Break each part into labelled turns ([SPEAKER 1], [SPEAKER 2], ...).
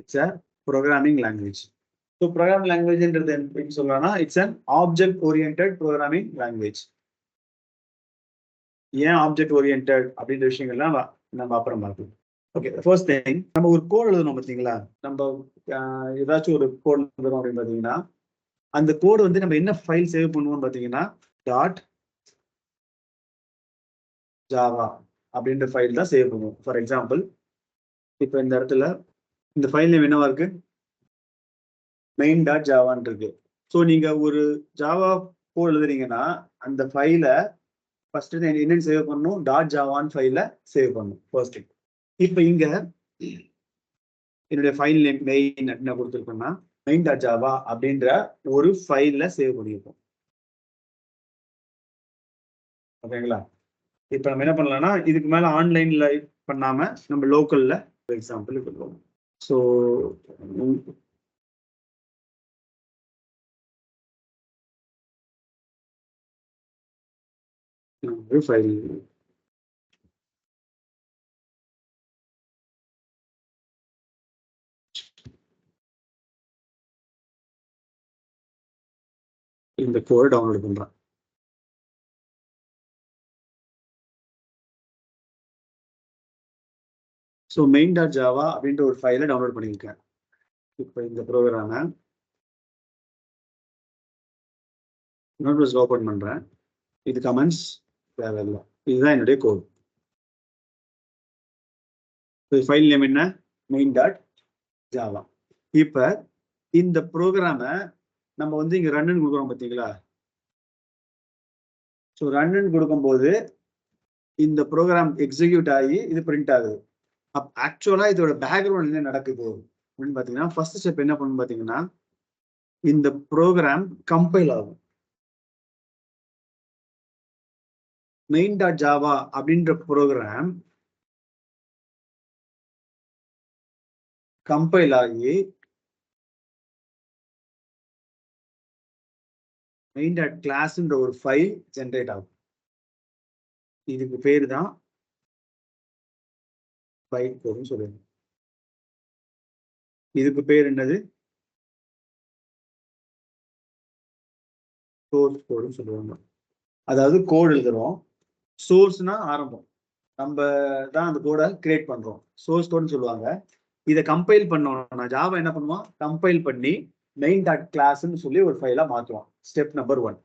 [SPEAKER 1] It's a programming language. So programming language it's an object oriented programming language. ஏன் object oriented அப்படின்ற விஷயங்கள்லாம் நம்ம அப்புறம் பார்க்கலாம். ஓகே, ஃபர்ஸ்ட் திங் நம்ம ஒரு கோட் எழுதணும் பார்த்தீங்களா. நம்ம ஏதாச்சும் ஒரு கோட் எழுதுறோம் அப்படின்னு பார்த்தீங்கன்னா அந்த கோடு வந்து நம்ம என்ன ஃபைல் சேவ் பண்ணுவோம்னு பார்த்தீங்கன்னா .java அப்படின்ற ஃபைல் தான் சேவ் பண்ணுவோம். ஃபார் எக்ஸாம்பிள் இப்போ இந்த இடத்துல இந்த ஃபைல் நேம் என்னவா இருக்கு, main.javaன்னு இருக்கு. ஸோ நீங்க ஒரு ஜாவா கோட் எழுதுறீங்கன்னா அந்த ஃபைலை ஃபர்ஸ்ட் என்னன்னு சேவ் பண்ணணும், .javaன்னு ஃபைலை சேவ் பண்ணணும் ஃபர்ஸ்ட் திங். இப்போ இங்க என்னுடைய ஃபைல் நேம் மெயின் என்ன கொடுத்துருக்கோம்னா main.java அப்படின்ற ஒரு ஃபைல்ல சேவ் பண்ணியிருக்கோம். ஓகேங்களா. இப்போ நம்ம என்ன பண்ணலாம்னா இதுக்கு மேல ஆன்லைன்ல பண்ணாம நம்ம லோக்கல்ல எக்ஸாம்பிள் கொடுப்போம். ஸோ ஒரு ஃபைல் இந்த கோட் டவுன்லோட் பண்றேன். ஸோ main.java அப்படின்ற ஒரு ஃபைலை டவுன்லோட் பண்ணியிருக்கேன். இப்போ இந்த ப்ரோக்ராமை ஓப்பன் பண்றேன். இது கமெண்ட்ஸ் தேவையில்லை, இதுதான் என்னுடைய கோட். ஃபைல் நேம் என்ன, main.java. இப்போ இந்த ப்ரோக்ராமை நம்ம வந்து இங்க ரன்னு கொடுக்குறோம் பார்த்தீங்களா. ஸோ ரன்னு கொடுக்கும்போது இந்த ப்ரோக்ராம் எக்ஸிக்யூட் ஆகி இது பிரிண்ட் ஆகுது. ஆக்சுவலா இதோட பேக்ரவுண்ட் என்ன நடக்குது அப்படின்னு பாத்தீங்கன்னா ஃபர்ஸ்ட் ஸ்டெப் என்ன பண்ணணும் பாத்தீங்கன்னா இந்த ப்ரோக்ராம் கம்பைல் ஆகும். main.java அப்படின்ற ப்ரோக்ராம் கம்பைல் ஆகி main.classன்ற ஒரு ஃபைல் ஜெனரேட் ஆகும். இதுக்கு பேரு தான் பைட் கோடுன்னு சொல்லுவாங்க. இதுக்கு பேர் என்னது, சோர்ஸ் கோடுன்னு சொல்லுவாங்க. அதாவது கோட் எழுதுறோம், சோர்ஸ்னா ஆரம்பம், நம்ம தான் அந்த கோடை கிரியேட் பண்றோம், சோர்ஸ் கோடுன்னு சொல்லுவாங்க. இதை கம்பைல் பண்ணோம்னா ஜாவா என்ன பண்ணுவான், கம்பைல் பண்ணி main.classன்னு சொல்லி ஒரு ஃபைலா மாத்துவான். Step number 1.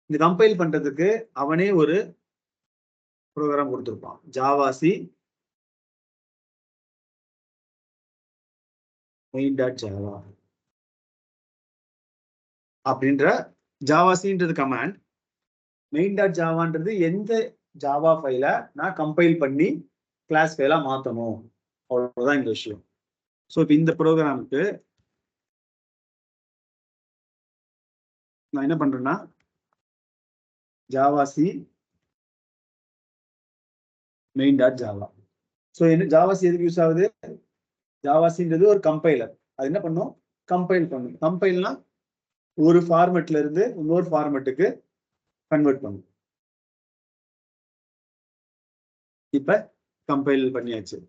[SPEAKER 1] இந்த கம்பைல் பண்றதுக்கு அவனே ஒரு ப்ரோக்ராம் கொடுத்துருப்பான், ஜாவாசி main.java அப்படின்ற ஜாவாசின்றது கமாண்ட். main.javaன்றது எந்த ஜாவா ஃபைல நான் கம்பைல் பண்ணி கிளாஸ் ஃபைலா மாத்தணும், அவ்வளவுதான் இந்த விஷயம். ஸோ இப்போ இந்த ப்ரோக்ராமுக்கு நான் என்ன பண்றேன்னா ஜாவாசி main.java. ஸோ என்ன ஜாவாசி எதுக்கு யூஸ் ஆகுது, ஜாவாசின்றது ஒரு கம்பைலர். அது என்ன பண்ணும், கம்பைல் பண்ணும். கம்பைல்னா ஒரு ஃபார்மேட்ல இருந்து இன்னொரு ஃபார்மேட்டுக்கு கன்வெர்ட் பண்ணும். இப்ப கம்பைல் பண்ணியாச்சு.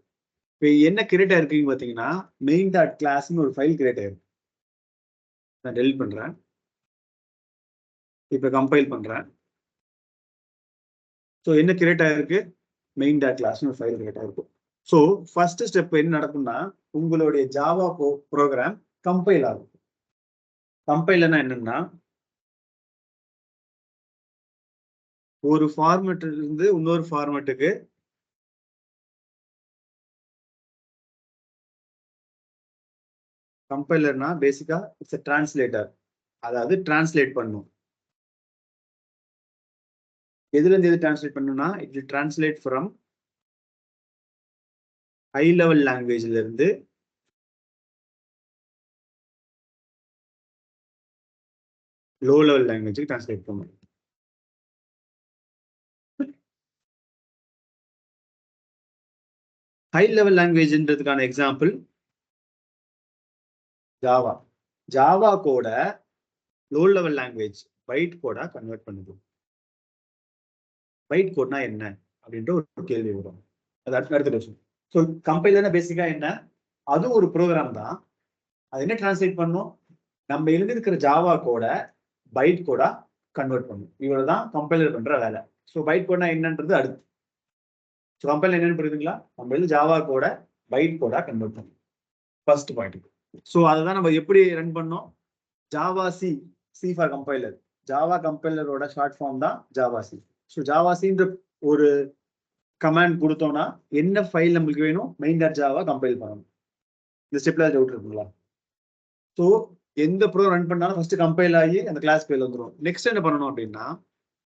[SPEAKER 1] இப்போ என்ன கிரியேட் ஆயிருக்குன்னு பாத்தீங்கன்னா main.classன்னு ஒரு ஃபைல் கிரியேட் ஆயிருக்கு. நான் டெலிட் பண்றேன். இப்ப கம்பைல் பண்றேன். ஸோ என்ன கிரியேட் ஆயிருக்கு, main.classன்னு ஒரு ஃபைல் கிரியேட் ஆயிருக்கும். ஸோ ஃபர்ஸ்ட் ஸ்டெப் என்ன நடக்கும்னா உங்களுடைய ஜாவா ப்ரோக்ராம் கம்பைல் ஆகும். கம்பைல்னா என்னன்னா ஒரு ஃபார்மேட்ல இருந்து இன்னொரு ஃபார்மேட்டுக்கு கம்பைலர்னா பேசிக்கா இட்ஸ் a டிரான்ஸ்லேட்டர். அதாவது டிரான்ஸ்லேட் பண்ணும். எதுல இருந்து எது டிரான்ஸ்லேட் பண்ணணும்னா it will translate from high level லாங்குவேஜ்ல இருந்து லோ லெவல் லாங்குவேஜுக்கு டிரான்ஸ்லேட் பண்ணும். ஹை லெவல் லாங்குவேஜ்ன்றதுக்கான எக்ஸாம்பிள் ஜாவா. ஜாவா கோட லோ லெவல் லாங்குவேஜ் பைட் கோடா கன்வெர்ட் பண்ணுது. பைட் கோட்னா என்ன அப்படின்ற ஒரு கேள்வி வரும், அது அடுத்த விஷயம். ஸோ கம்பைலர்னா பேசிக்கா என்ன, அது ஒரு ப்ரோக்ராம் தான். அது என்ன டிரான்ஸ்லேட் பண்ணும்? நம்ம எழுதியிருக்கிற ஜாவா கோட பைட் கோடா கன்வெர்ட் பண்ணும். இவ்வளவுதான் கம்பைலர் பண்ற வேலை. ஸோ பைட் கோட்னா என்னன்றது அடுத்து. ஸோ கம்பைலர் என்னன்னு புரியுதுங்களா? நம்ம எழுதி ஜாவா கோட பைட் கோடா கன்வெர்ட் பண்ணும். First point. ஸோ அதுதான் நம்ம எப்படி ரன் பண்ணோம்? Java C for compiler. ஜாவா கம்பைலரோட ஷார்ட் ஃபார்ம் தான் ஜாவா சி. ஸோ ஜாவா சின்ற ஒரு கமாண்ட் கொடுத்தோம்னா என்ன ஃபைல் நம்மளுக்கு வேணும்? main.java கம்பைல் பண்ணணும். இந்த ஸ்டெப்ல டவுட் இருக்குங்களா? ஸோ எந்த ப்ரோ ரன் பண்ணாலும் ஃபர்ஸ்ட் கம்பைல் ஆகி அந்த கிளாஸ் பேர்ல வந்துடும். நெக்ஸ்ட் என்ன பண்ணணும் அப்படின்னா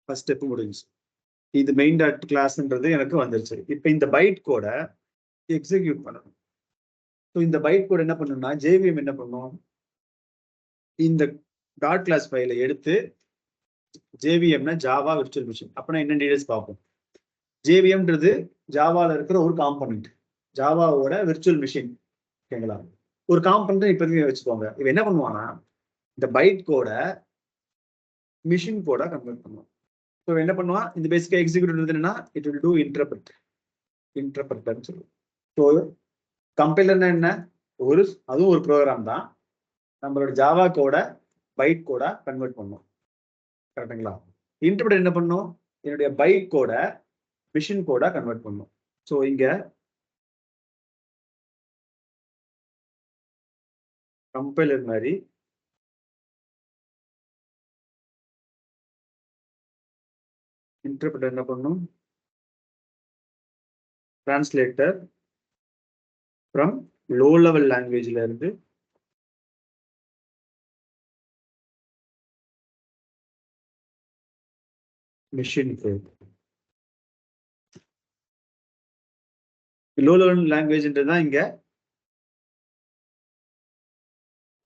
[SPEAKER 1] ஃபர்ஸ்ட் ஸ்டெப் முடிஞ்சு. இது main.classன்றது எனக்கு வந்துருச்சு. இப்போ இந்த பைட் கோட எக்ஸிக்யூட் பண்ணணும். ஸோ இந்த பைட் கோட் என்ன பண்ணணும்னா JVM என்ன பண்ணும்? இந்த டாட் கிளாஸ் ஃபைலை எடுத்து JVMனா ஜாவா விர்ச்சுவல் மிஷின். அப்படின்னா என்ன டீடைல்ஸ் பார்ப்போம். JVMன்றது ஜாவால இருக்கிற ஒரு காம்பனன்ட், ஜாவாவோட விர்ச்சுவல் மிஷின். ஓகேங்களா? ஒரு காம்பனன்ட் இப்போதைக்கு வச்சுக்கோங்க. இவ என்ன பண்ணுவானா இந்த பைட் கோட மிஷின் கோடா கன்வெர்ட் பண்ணுவோம். ஸோ என்ன பண்ணுவான்? இந்த பேசிக்கா எக்ஸிக்யூட் என்னன்னா இட் வில் டூ இன்டர்பிரட்டர்னு சொல்லுவோம். ஸோ கம்பைலர்னா என்ன? அதுவும் ஒரு ப்ரோக்ராம் தான். நம்மளோட ஜாவா கோட பைட் கோடா கன்வெர்ட் பண்ணும். கரெக்டுங்களா? இன்டர்பிரட்டர் என்ன பண்ணும்? என்னுடைய பைட் கோட மிஷின் கோடா கன்வெர்ட் பண்ணும். ஸோ இங்க கம்பைலர் மாதிரி இன்டர்பிரட்டர் என்ன பண்ணும்? டிரான்ஸ்லேட்டர் ஃப்ரம் லோ லெவல் லாங்குவேஜ்ல இருந்து மிஷின் கோட். லோ லெவல் லாங்குவேஜ்ன்றது தான் இங்க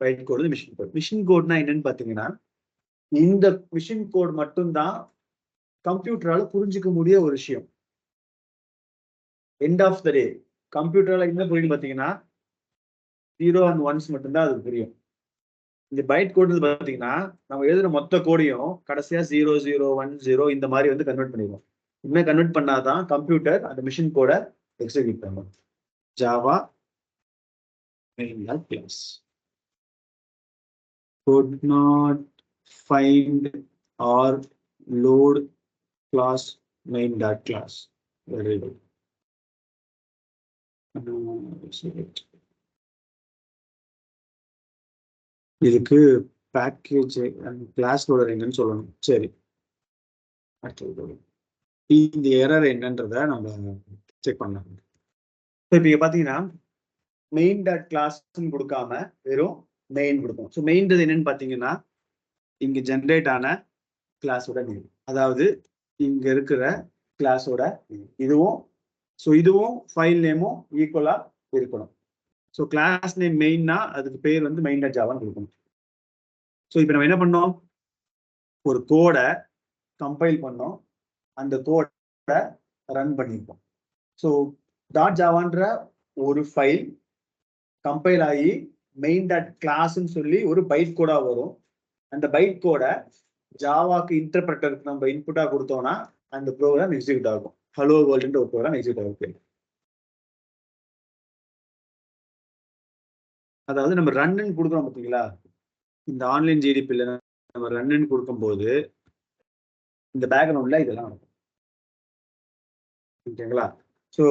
[SPEAKER 1] பைட் கோடு மிஷின் கோட். மிஷின் கோட்னா என்னன்னு பாத்தீங்கன்னா இந்த மிஷின் கோட் மட்டும்தான் கம்ப்யூட்டரால புரிஞ்சுக்க முடிய ஒரு விஷயம். எண்ட் ஆஃப் த டே கம்ப்யூட்டரால என்ன புரியும் பாத்தீங்கன்னா 0 and 1s மட்டும்தான் அது புரியும். இந்த பைட் கோட் பாத்தீங்கன்னா நம்ம எழுதுற மொத்த கோடையும் கடைசியா 0 0 1 0 இந்த மாதிரி வந்து கன்வெர்ட் பண்ணிடுவோம். இனிமே கன்வெர்ட் பண்ணாதான் கம்ப்யூட்டர் அந்த மிஷின் கோட எக்ஸிக்யூட் பண்ணும். Java main.class could not find or load class main.class. Very good. இதுக்கு பேக்கேஜ் கிளாஸ் லோடர் என்னன்னு சொல்லணும். சரி, இந்த எரர் என்னன்றத நம்ம செக் பண்ணலாம். இப்போ இங்க பாத்தீங்கன்னா main.class கொடுக்காம வெறும் மெயின் கொடுக்கும். ஸோ மெயின்றது என்னன்னு பாத்தீங்கன்னா இங்க ஜென்ரேட் ஆன கிளாஸோட நேம், அதாவது இங்க இருக்கிற கிளாஸோட இதுவும் இதுவும் ஃபைல் நேமும் ஈக்குவலா இருக்கணும். ஸோ கிளாஸ் நேம் மெயின்னா அதுக்கு பேர் வந்து main.javaன்னு கொடுக்கணும். ஸோ இப்போ நம்ம என்ன பண்ணோம்? ஒரு கோடை கம்பைல் பண்ணோம், அந்த கோடை ரன் பண்ணிருப்போம். ஸோ .javaன்ற ஒரு ஃபைல் கம்பைல் ஆகி main.classன்னு சொல்லி ஒரு பைட் கோடா வரும். அந்த பைட் கோட ஜாவாக்கு இன்டர்பிரட்டருக்கு நம்ம இன்புட்டா கொடுத்தோம்னா அந்த ப்ரோக்ராம் எக்ஸிக்யூட் ஆகும். ஹலோ வேர்ல்டுன்ற ஒரு ப்ரோக்ராம் எக்ஸிக்யூட் ஆகும். அதாவது நம்ம ரன்னு கொடுக்குறோம் பார்த்தீங்களா? இந்த ஆன்லைன் ஜிடிபியில் நம்ம ரன்னு கொடுக்கும்போது இந்த பேக்ரவுண்ட்ல இதெல்லாம் நடக்கும். ஓகேங்களா? ஸோ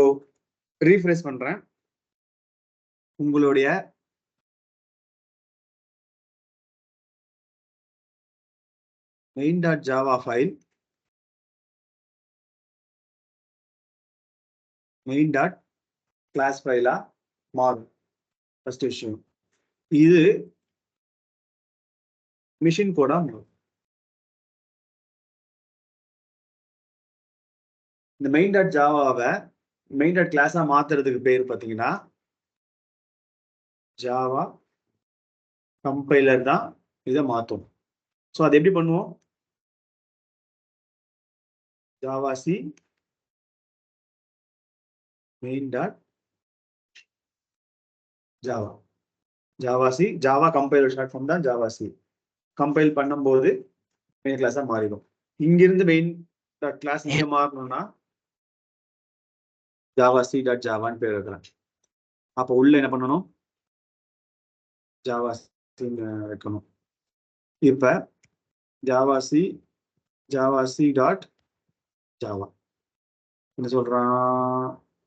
[SPEAKER 1] ரீஃப்ரெஷ் பண்றேன். உங்களுடைய main.java ஃபைல் main.class ஃபைலா மாறும். ஃபர்ஸ்ட் விஷயம் இது மிஷின் கோடா மாறும். இந்த main.javaவை main.class மாத்துறதுக்கு பேர் பார்த்தீங்கன்னா ஜாவா கம்பைலர் தான் இதை மாற்றும். ஸோ அது எப்படி பண்ணுவோம்? Java C main.java Java C Java compiler short form தான் ஜாவா சி. கம்பைல் பண்ணும்போது மெயின் கிளாஸா மாறிடும். இங்கிருந்து main.class இங்க மாறணும்னா ஜாவா சி.javaன்னு பேர் இருக்கிறேன். அப்போ உள்ள என்ன பண்ணணும், ஜாவா வைக்கணும். இப்ப ஜாவா சி டாட் ஜாவா என்ன சொல்றான்,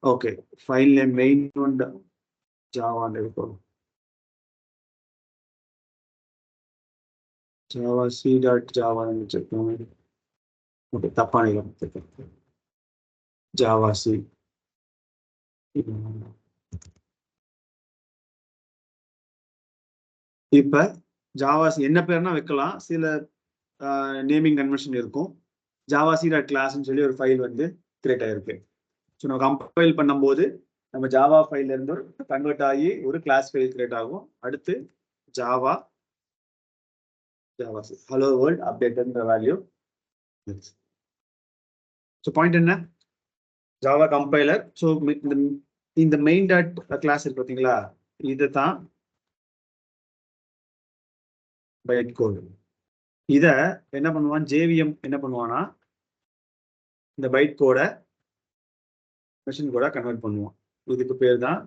[SPEAKER 1] okay file name main one ஜாவான்னு இருக்கும். ஜாவா சி டாட் ஜாவான்னு வச்சிருக்கோம். ஓகே தப்பான இடம், ஜாவா சி. இப்ப ஜாவாசி என்ன பேர்னா வைக்கலாம், சில நேமிங் கன்வென்ஷன் இருக்கும். ஜாவாசி டாட் கிளாஸ்ன்னு சொல்லி ஒரு ஃபைல் வந்து கிரியேட் ஆயிருக்கு. ஸோ நம்ம கம்பைல் பண்ணும்போது நம்ம ஜாவா ஃபைல்ல இருந்து கன்வெர்ட் ஆகி ஒரு கிளாஸ் ஃபைல் கிரியேட் ஆகும். அடுத்து ஜாவாசி ஹலோ வேர்ல்ட் அப்டேட்ன்ற வேல்யூ. ஸோ பாயிண்ட் என்ன, ஜாவா கம்பைலர். ஸோ இந்த மெயின் டாட் கிளாஸ் இருக்கு பார்த்தீங்களா, இதுதான் பைட் கோடு. இத என்ன பண்ணுவான், ஜேவிஎம் என்ன பண்ணுவானா, இந்த பைட் கோட மெஷின் கோட கன்வெர்ட் பண்ணுவான். இதுக்கு பேர் தான்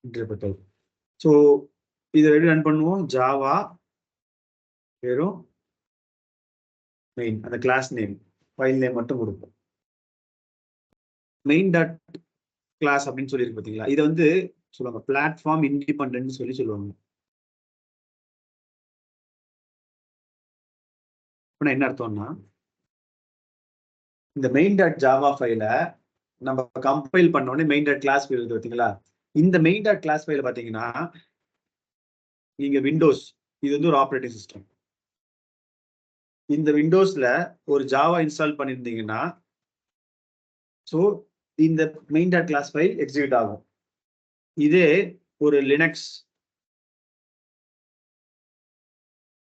[SPEAKER 1] இன்டர்பிரட்டர். ஸோ இதை எப்படி ரன் பண்ணுவோம், ஜாவா வெறும் மெயின் அந்த கிளாஸ் நேம் ஃபைல் நேம் மட்டும் கொடுப்போம். மெயின் டாட் கிளாஸ் அப்படின்னு சொல்லியிருக்கு பார்த்தீங்களா, இதை வந்து சொல்லுவாங்க பிளாட்ஃபார்ம் இண்டிபெண்டன்ட் சொல்லி சொல்லுவாங்க. என்ன அர்த்தம்னா, இந்த மெயின் டாட் ஜாவா ஃபைல நம்ம கம்பைல் பண்ண உடனே மெயின் டாட் கிளாஸ் ஃபைல் இருக்கு பார்த்தீங்களா, இந்த மெயின் டாட் கிளாஸ் ஃபைல பார்த்தீங்கன்னா நீங்க விண்டோஸ், இது வந்து ஒரு ஆப்ரேட்டிங் சிஸ்டம், இந்த விண்டோஸ்ல ஒரு ஜாவா இன்ஸ்டால் பண்ணியிருந்தீங்கன்னா ஸோ இந்த main dot class file execute ஆகும். இதே ஒரு லினக்ஸ்,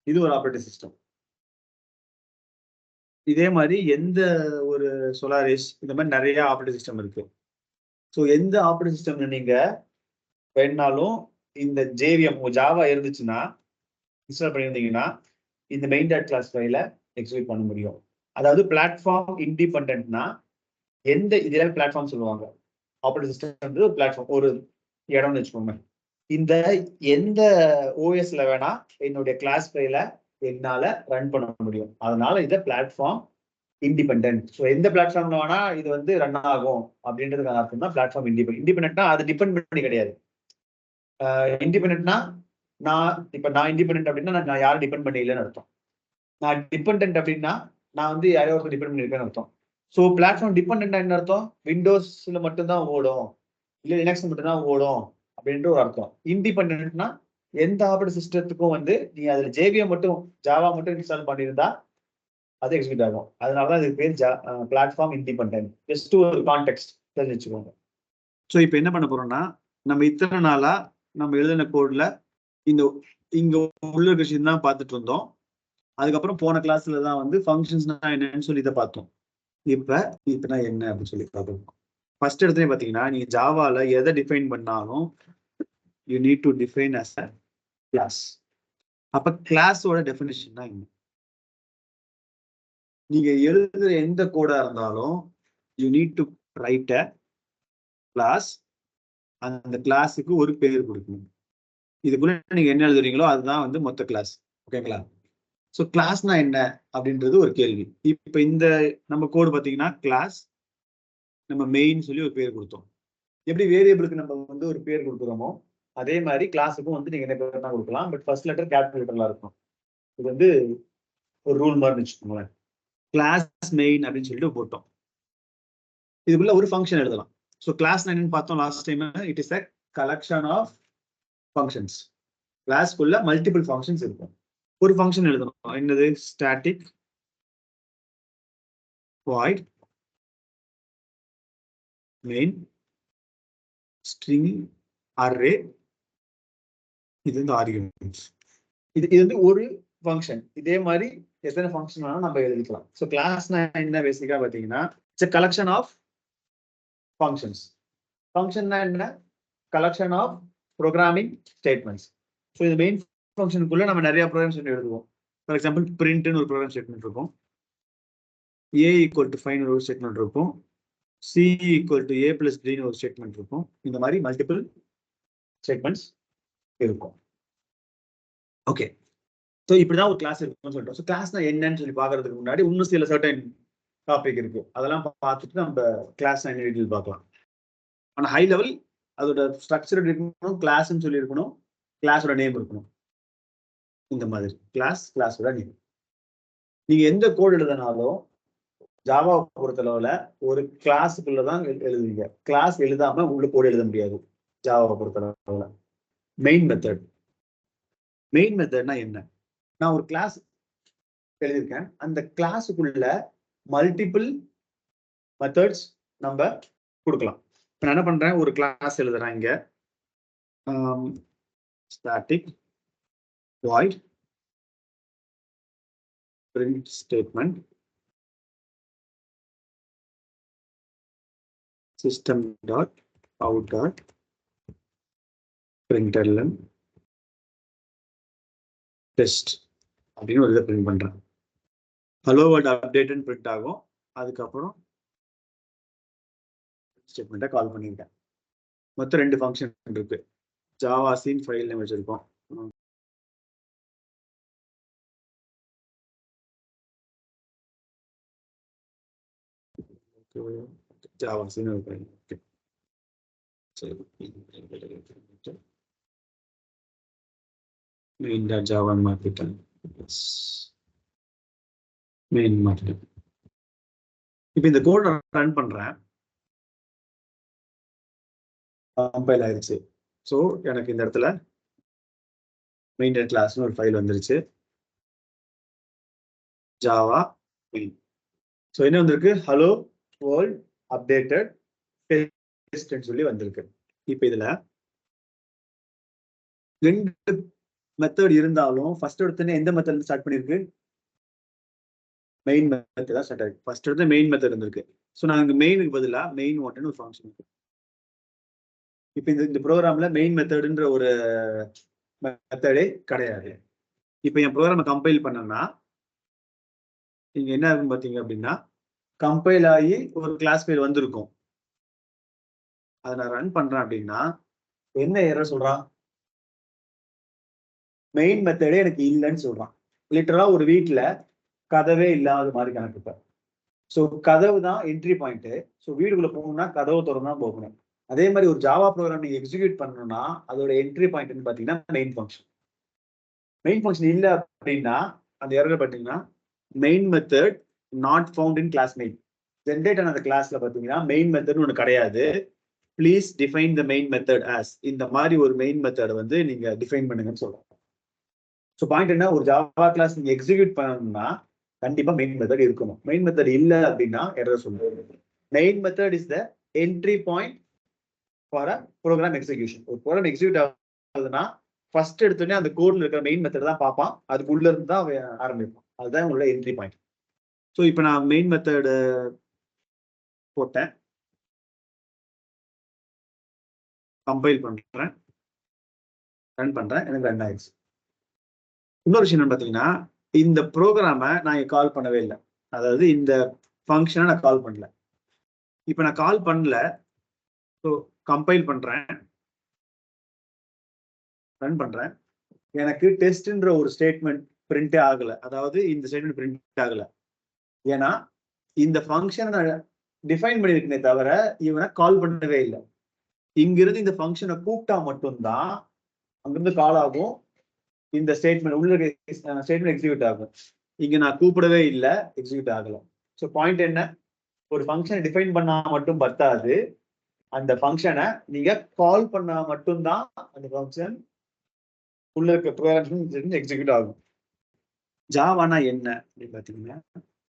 [SPEAKER 1] இது ஒரு ஆப்ரேட்டிங் சிஸ்டம். இதே மாதிரி எந்த ஒரு சோலாரிஸ், இந்த மாதிரி நிறைய ஆப்ரேட்டிங் சிஸ்டம் இருக்கு. ஸோ எந்த ஆப்ரேட்டிங் சிஸ்டம்ல நீங்க வேணாலும் இந்த ஜேவிஎம் ஜாவா இருந்துச்சுன்னா இன்ஸ்டால் பண்ணியிருந்தீங்கன்னா இந்த மெயின் டாட் கிளாஸ் ஃபைல எக்ஸிக்யூட் பண்ண முடியும். அதாவது பிளாட்ஃபார்ம் இண்டிபெண்டன்ட்னா எந்த இதில் பிளாட்ஃபார்ம் சொல்லுவாங்க, ஆப்ரேட்டிங் சிஸ்டம் ஒரு பிளாட்ஃபார்ம், ஒரு இடம்னு வச்சுக்கோங்க. இந்த எந்த ஓஎஸ்ல வேணா என்னுடைய கிளாஸ் ஃபைல என்னால ரன் பண்ண முடியும். அதனால இதை பிளாட்ஃபார்ம் இண்டிபெண்டன்ட். ஸோ எந்த பிளாட்ஃபார்ம்ல வேணா இது வந்து ரன் ஆகும் அப்படின்றதுக்கான அர்த்தம் தான் பிளாட்ஃபார்ம் இண்டிபெண்டன்ட்னா அது டிபெண்ட் பண்ணி கிடையாது. இண்டிபெண்டன்ட்னா நான் இண்டிபெண்டன்ட் அப்படின்னா நான் யாரும் டிபெண்ட் பண்ணி இல்லைன்னு அர்த்தம். நான் டிபெண்டன்ட் அப்படின்னா நான் வந்து யாரோ ஒருத்தர் டிபெண்ட் பண்ணியிருக்கேன்னு அர்த்தம். ஸோ பிளாட்ஃபார்ம் டிபெண்டன்ட் என்ன அர்த்தம், விண்டோஸ்ல மட்டும்தான் ஓடும், இல்லை லினக்ஸ் மட்டும்தான் ஓடும் அப்படின்ற ஒரு அர்த்தம். இண்டிபெண்டன்ட்னா எந்த ஆப்ரேட்டிங் சிஸ்டத்துக்கும் வந்து நீ அதுல ஜேவிஎம் மட்டும் ஜாவா மட்டும் இன்ஸ்டால் பண்ணியிருந்தா அது எக்ஸிக்யூட் ஆகும். அதனாலதான் இதுக்கு பேர் பிளாட்ஃபார்ம் இண்டிபெண்டன்ட். ஜஸ்ட் ஒரு கான்டெக்ஸ்ட் தெரிஞ்சு வச்சுக்கோங்க. ஸோ இப்போ என்ன பண்ண போறோம்னா, நம்ம இத்தனை நாளா நம்ம எழுதின கோட்ல இங்க உள்ள விஷயம் தான் பார்த்துட்டு இருந்தோம். அதுக்கப்புறம் போன கிளாஸ்ல தான் வந்து ஃபங்க்ஷன்ஸ்னா என்னன்னு சொல்லி இதை பார்த்தோம். இப்ப என்ன அப்படின்னு சொல்லி பார்ப்போம். ஃபர்ஸ்ட் இடத்துல பாத்தீங்கன்னா, நீங்க ஜாவால எதை டிஃபைன் பண்ணாலும் you need to define as a class. அப்ப கிளாஸோட டெஃபினிஷன் தான் என்ன, நீங்க எழுதுற எந்த கோடா இருந்தாலும் you need to write a class. அந்த கிளாஸுக்கு ஒரு பேர் கொடுக்கணும். இதுக்குள்ள நீங்க என்ன எழுதுறீங்களோ அதுதான் வந்து மொத்த கிளாஸ். ஓகேங்களா? ஸோ கிளாஸ்னா என்ன அப்படின்றது ஒரு கேள்வி. இப்ப இந்த நம்ம கோடு பாத்தீங்கன்னா கிளாஸ் நம்ம மெயின் சொல்லி ஒரு பேர் கொடுத்தோம். எப்படி வேரியபிளுக்கு நம்ம வந்து ஒரு பேர் கொடுக்குறோமோ அதே மாதிரி கிளாஸுக்கும் வந்து நீங்க என்ன பேர் தான் கொடுக்கலாம். பட் ஃபர்ஸ்ட் லெட்டர் கேபிட்டல் லெட்டர்ல இருக்கும். இது வந்து ஒரு ரூல் மாதிரி வச்சுக்கோங்களேன். கிளாஸ் மெயின் அப்படின்னு சொல்லிட்டு போட்டோம். இதுக்குள்ள ஒரு ஃபங்க்ஷன் எழுதலாம். ஸோ கிளாஸ் என்னன்னு பார்த்தோம் last time. It is a collection of functions. கிளாஸ்க்குள்ள மல்டிபிள் ஃபங்க்ஷன்ஸ் இருக்கும். ஒரு ஃபங்க்ஷன் எழுதணும். என்னது, static void main string array. இது வந்து ஆர்குமெண்ட்ஸ். இது வந்து ஒரு ஃபங்க்ஷன். இதே மாதிரி எத்தனை ஃபங்க்ஷன் வேணாலும் நம்ம எழுதிக்கலாம். ஸோ கிளாஸ்னா என்ன பேசிக்கா பார்த்தீங்கன்னா, it's a collection of functions. ஃபங்க்ஷன்னா என்ன, collection of programming statements. So இந்த மெயின் ஃபங்க்ஷனுக்குள்ள நம்ம நிறைய ப்ரோக்ராம் ஸ்டேட்மெண்ட் எழுதுவோம். ஃபார் எக்ஸாம்பிள் பிரிண்ட்னு ஒரு ப்ரோக்ராம் ஸ்டேட்மெண்ட் இருக்கும், a = 5 ஒரு ஸ்டேட்மெண்ட் இருக்கும், C equal to A plus பின்னு ஒரு ஸ்டேட்மெண்ட் இருக்கும். இந்த மாதிரி மல்டிபிள் ஸ்டேட்மெண்ட்ஸ் இருக்கும். ஓகே, ஸோ இப்படிதான் ஒரு கிளாஸ் இருக்குன்னு சொல்லிட்டோம். ஸோ கிளாஸ்னா என்னன்னு சொல்லி பார்க்கறதுக்கு முன்னாடி இன்னும் சில சர்டன் டாபிக் இருக்கு, அதெல்லாம் பார்த்துட்டு நம்ம கிளாஸ் என்ன டீட்டெயில் பார்க்கலாம். ஆனால் ஹை லெவல் அதோட ஸ்ட்ரக்சர் இருக்கணும், கிளாஸ்ன்னு சொல்லி இருக்கணும், கிளாஸோட நேம் இருக்கணும். இந்த மாதிரி கிளாஸோட நேம். நீங்க எந்த கோட் எழுதினாலும் ஜாவா பொறுத்தளவுல ஒரு கிளாஸுக்குள்ளதான் எழுதுவீங்க. கிளாஸ் எழுதாம உள்ள கோட் எழுத முடியாது ஜாவா பொறுத்தளவுல. மெயின் மெத்தட்னா என்ன? நான் ஒரு கிளாஸ் எழுதியிருக்கேன், அந்த கிளாஸுக்குள்ள மல்டிபிள் மெத்தட்ஸ் நம்ம கொடுக்கலாம். இப்ப நான் என்ன பண்றேன், ஒரு கிளாஸ் எழுதுறேன் இங்க, static void print statement system dot out dot println test அப்படின்னு ஒரு இதை பிரிண்ட் பண்றேன். ஹலோ வேர்ல்ட் அப்டேட்னு பிரிண்ட் ஆகும். அதுக்கப்புறம் ஸ்டேட்மெண்ட்டை கால் பண்ணியிருக்கேன். மொத்தம் 2 ஃபங்க்ஷன் இருக்கு. ஜாவா சீன் ஃபைல் நேம் வச்சிருக்கோம். ஜாவா சீன் main java மாத்திட்டேன். மெயின் மாத்திட்டேன். இப்போ இந்த கோட் ரன் பண்றேன், கம்பைல் ஆயிடுச்சு. ஸோ எனக்கு இந்த இடத்துல மெயின் கிளாஸ்னு ஒரு ஃபைல் வந்துருச்சு, ஜாவா மெயின். ஸோ என்ன வந்திருக்கு, ஹலோ வேர்ல்ட் அப்டேட்டட் டெஸ்ட்னு சொல்லி வந்திருக்கு. இப்போ இதுல 2 மெத்தட் இருந்தாலும் ஃபர்ஸ்ட் எடுத்தோன்னே எந்த மெத்தட் ஸ்டார்ட் பண்ணிருக்கு, மெயின் மெத்தட் தான் ஸ்டார்ட் ஆயிருக்கு. ஃபர்ஸ்ட் எடுத்து மெயின் மெத்தட் இருந்திருக்கு. ஸோ நான் இங்க மெயினுக்கு பதிலாக மெயின் வாட்னு ஒரு ஃபங்க்ஷன் இருக்கு. இப்போ இந்த ப்ரோக்ராம்ல மெயின் மெத்தடுன்ற ஒரு மெத்தடே கிடையாது. இப்போ என் ப்ரோக்ராமை கம்பைல் பண்ணனா இங்க என்ன இருக்கும் பார்த்தீங்க அப்படின்னா, கம்பைல் ஆகி ஒரு கிளாஸ் பேர் வந்திருக்கும். அதை நான் ரன் பண்றேன் அப்படின்னா என்ன எரர் சொல்றான், மெயின் மெத்தடே எனக்கு இல்லைன்னு சொல்றான். லிட்டரலா ஒரு வீட்டுல கதவே இல்லாத மாதிரி கணக்கு. ஸோ கதவு தான் என்ட்ரி பாயிண்ட். ஸோ வீடுக்குள்ள போகணும்னா கதவு திறந்தா போகணும். அதே மாதிரி ஒரு ஜாவா ப்ரோக்ராம் நீங்க எக்ஸிக்யூட் பண்ணணும்னா அதோட என்ட்ரி பாயிண்ட்னு பாத்தீங்கன்னா மெயின் ஃபங்க்ஷன். மெயின் ஃபங்க்ஷன் இல்லை அப்படின்னா அந்த எரர் பார்த்தீங்கன்னா main method not found in class main. Generate ஆன அந்த கிளாஸ்ல பாத்தீங்கன்னா மெயின் மெத்தட்னு ஒன்று கிடையாது. Please define the main method as, இந்த மாதிரி ஒரு மெயின் மெத்தட் வந்து நீங்க டிஃபைன் பண்ணுங்கன்னு சொல்றோம். ஸோ பாயிண்ட் என்ன, ஒரு ஜாவா கிளாஸ் நீங்க எக்ஸிக்யூட் பண்ணணும்னா கண்டிப்பா மெயின் மெத்தட் இருக்கணும். மெயின் மெத்தட் இல்லை அப்படின்னா எரர் சொல்லுவோம். Main method is the entry point for a program execution. ஒரு ப்ரோக்ராம் எக்ஸிக்யூட் ஆகுதுன்னா ஃபர்ஸ்ட் எடுத்தோடனே அந்த கோட்ல இருக்கிற மெயின் மெத்தட் தான் பார்ப்பான், அதுக்கு உள்ள இருந்து தான் ஆரம்பிப்பான். அதுதான் உங்களோட என்ட்ரி பாயிண்ட். ஸோ இப்போ நான் மெயின் மெத்தடு போட்டேன், கம்பைல் பண்றேன், ரன் பண்றேன், எனக்கு ரன் ஆயிடுச்சு. இன்னொரு விஷயம் என்னன்னு பார்த்தீங்கன்னா, இந்த ப்ரோக்ராமை நான் கால் பண்ணவே இல்லை, அதாவது இந்த ஃபங்க்ஷனை நான் கால் பண்ணல. இப்போ நான் கால் பண்ணல, ஸோ கம்பைல் பண்றேன், ரன் பண்றேன், எனக்கு டெஸ்ட்ன்ற ஒரு ஸ்டேட்மெண்ட் பிரிண்டே ஆகல. அதாவது இந்த ஸ்டேட்மெண்ட் பிரிண்ட் ஆகல, ஏன்னா இந்த ஃபங்க்ஷனை டிஃபைன் பண்ணியிருக்கனே தவிர இவனை கால் பண்ணவே இல்லை. இங்கிருந்து இந்த ஃபங்க்ஷனை கூப்பிட்டா மட்டும்தான் அங்கிருந்து கால் ஆகும், இந்த ஸ்டேட்மெண்ட் உள்ள ஸ்டேட்மெண்ட் எக்ஸிக்யூட் ஆகும். இங்க நான் கூப்பிடவே இல்லை, எக்ஸிக்யூட் ஆகல. ஸோ பாயிண்ட் என்ன, ஒரு ஃபங்க்ஷனை டிஃபைன் பண்ணா மட்டும் பத்தாது, அந்த ஃபங்க்ஷனை நீங்க கால் பண்ணா மட்டும்தான் அந்த ஃபங்க்ஷன் உள்ள இருக்க ப்ரோக்ராம் எக்ஸிக்யூட் ஆகும். ஜாவானா என்ன அப்படின்னு பாத்தீங்கன்னா,